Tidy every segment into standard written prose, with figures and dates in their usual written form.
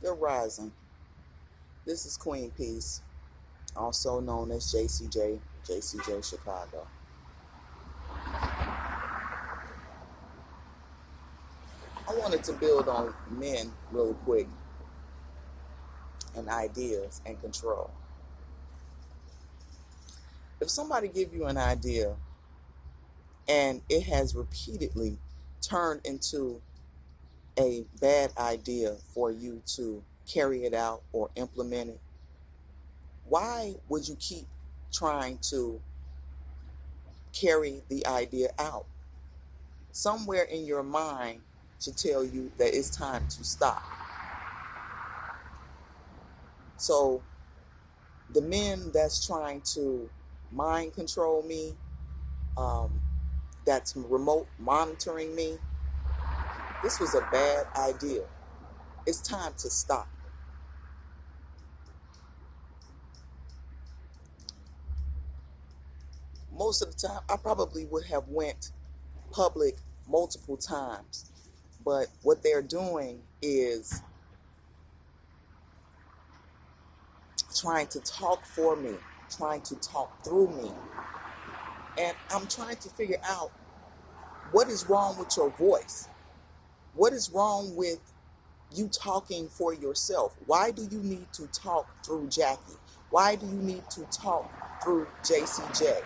Good rising. This is Queen Peace, also known as JCJ Chicago. I wanted to build on men really quick and ideas and control. If somebody give you an idea and it has repeatedly turned into a bad idea for you to carry it out or implement it, why would you keep trying to carry the idea out? Somewhere in your mind should tell you that it's time to stop. So the men that's trying to mind control me, that's remote monitoring me, this was a bad idea. It's time to stop. Most of the time, I probably would have went public multiple times, but what they're doing is trying to talk for me, trying to talk through me. And I'm trying to figure out what is wrong with your voice. What is wrong with you talking for yourself? Why do you need to talk through Jackie? Why do you need to talk through JCJ?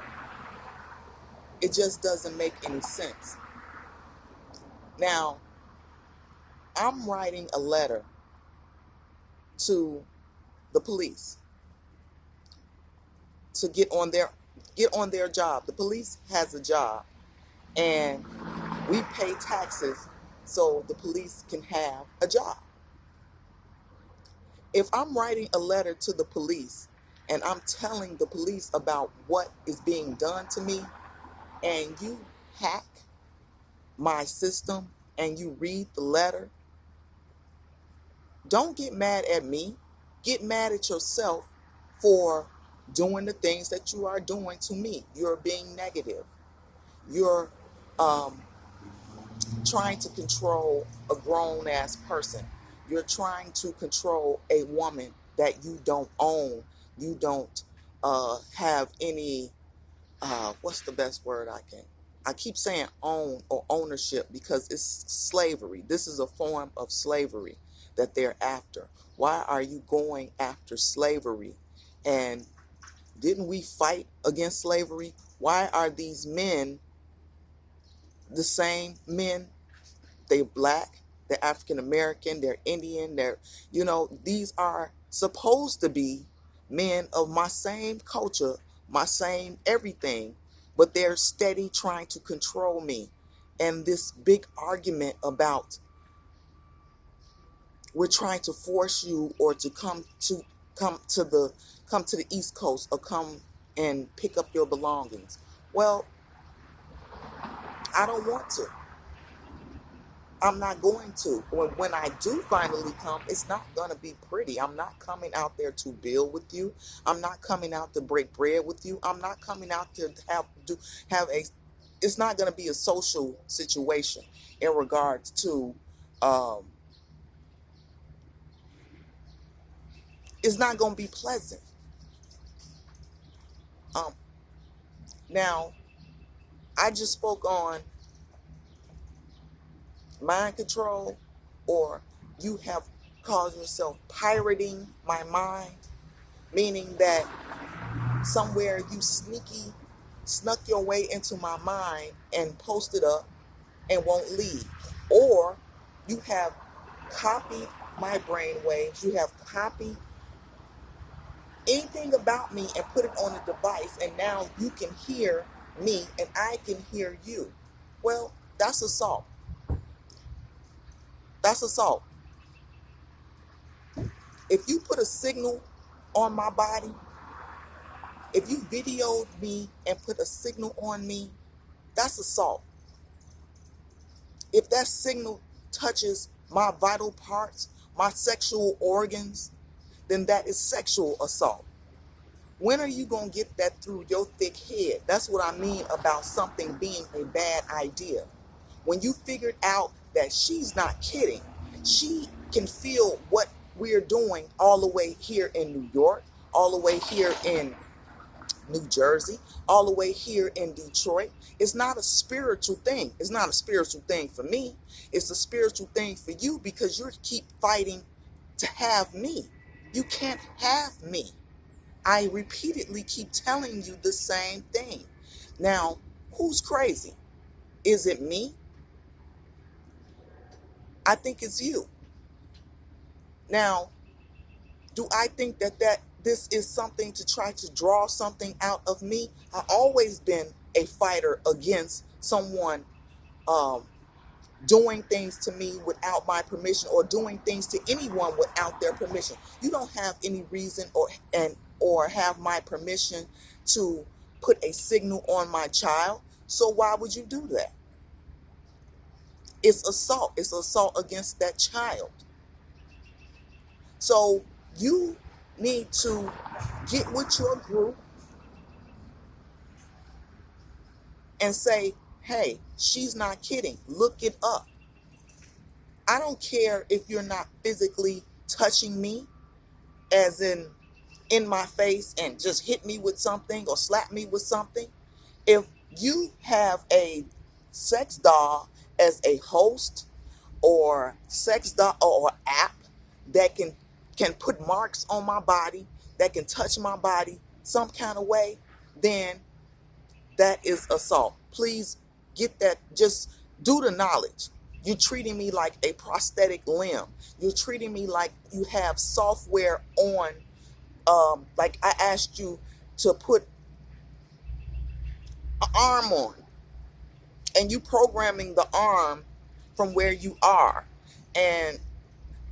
It just doesn't make any sense. Now, I'm writing a letter to the police to get on their job. The police has a job, and we pay taxes so the police can have a job. If I'm writing a letter to the police and I'm telling the police about what is being done to me, and you hack my system and you read the letter, don't get mad at me. Get mad at yourself for doing the things that you are doing to me. You're being negative. You're trying to control a grown-ass person. You're trying to control a woman that you don't own. You don't have any, what's the best word I keep saying own or ownership because it's slavery. This is a form of slavery that they're after. Why are you going after slavery? And didn't we fight against slavery? Why are these men the same men? They're black, they're African American, they're Indian, these are supposed to be men of my same culture, my same everything, but they're steady trying to control me. And this big argument about we're trying to force you or to come to the East Coast or come and pick up your belongings. Well, I don't want to. I'm not going to. When I do finally come, it's not going to be pretty. I'm not coming out there to build with you. I'm not coming out to break bread with you. I'm not coming out to it's not going to be a social situation in regards to, it's not going to be pleasant. Now, I just spoke on mind control, or you have caused yourself pirating my mind, meaning that somewhere you snuck your way into my mind and posted up and won't leave. Or you have copied my brain waves, you have copied anything about me and put it on a device, and now you can hear me and I can hear you. Well, that's assault. That's assault. If you put a signal on my body, if you videoed me and put a signal on me, that's assault. If that signal touches my vital parts, my sexual organs, then that is sexual assault. When are you going to get that through your thick head? That's what I mean about something being a bad idea. When you figured out that she's not kidding, she can feel what we are doing all the way here in New York, all the way here in New Jersey, all the way here in Detroit. It's not a spiritual thing. It's not a spiritual thing for me. It's a spiritual thing for you because you keep fighting to have me. You can't have me. I repeatedly keep telling you the same thing. Now, who's crazy? Is it me? I think it's you. Now, do I think that this is something to try to draw something out of me? I've always been a fighter against someone doing things to me without my permission, or doing things to anyone without their permission. You don't have any reason or have my permission to put a signal on my child. So why would you do that? It's assault. It's assault against that child. So you need to get with your group and say, hey, she's not kidding. Look it up. I don't care if you're not physically touching me, as in my face, and just hit me with something or slap me with something. If you have a sex doll as a host, or sex doll or app that can put marks on my body, that can touch my body some kind of way, then that is assault. Please get that. Just do the knowledge. You're treating me like a prosthetic limb. You're treating me like you have software on. Like I asked you to put an arm on, and you programming the arm from where you are, and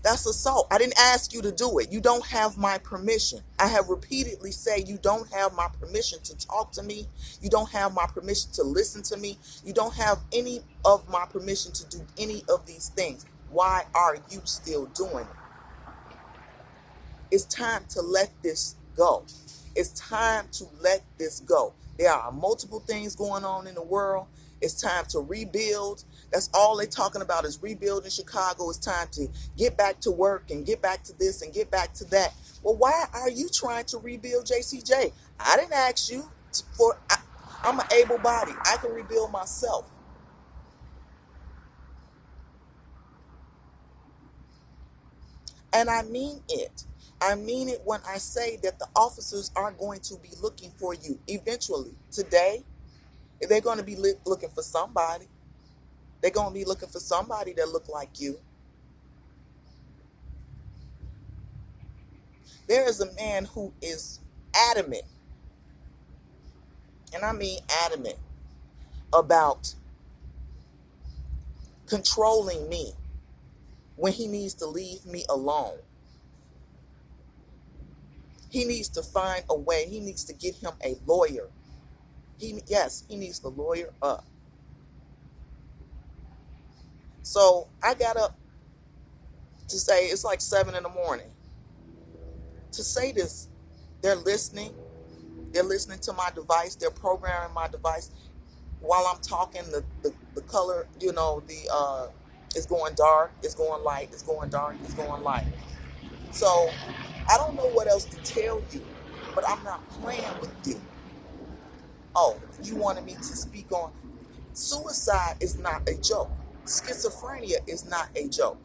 that's assault. I didn't ask you to do it. You don't have my permission. I have repeatedly said you don't have my permission to talk to me. You don't have my permission to listen to me. You don't have any of my permission to do any of these things. Why are you still doing it? It's time to let this go. It's time to let this go. There are multiple things going on in the world. It's time to rebuild. That's all they're talking about, is rebuilding Chicago. It's time to get back to work and get back to this and get back to that. Well, why are you trying to rebuild JCJ? I didn't ask you for. I'm an able body. I can rebuild myself. And I mean it. I mean it when I say that the officers are going to be looking for you eventually. Today, they're going to be looking for somebody. They're going to be looking for somebody that look like you. There is a man who is adamant, and I mean adamant, about controlling me when he needs to leave me alone. He needs to find a way. He needs to get him a lawyer. He needs to lawyer up. So I got up to say, it's like 7 in the morning, to say this. They're listening. They're listening to my device. They're programming my device. While I'm talking, the color, it's going dark, it's going light, it's going dark, it's going light. So I don't know what else to tell you, but I'm not playing with you. Oh, you wanted me to speak on suicide is not a joke. Schizophrenia is not a joke.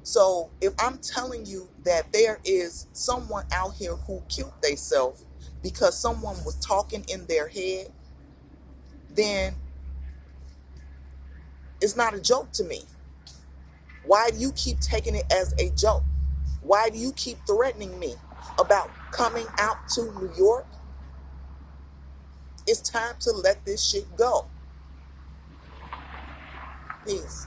So if I'm telling you that there is someone out here who killed themselves because someone was talking in their head, then it's not a joke to me. Why do you keep taking it as a joke? Why do you keep threatening me about coming out to New York? It's time to let this shit go. Peace.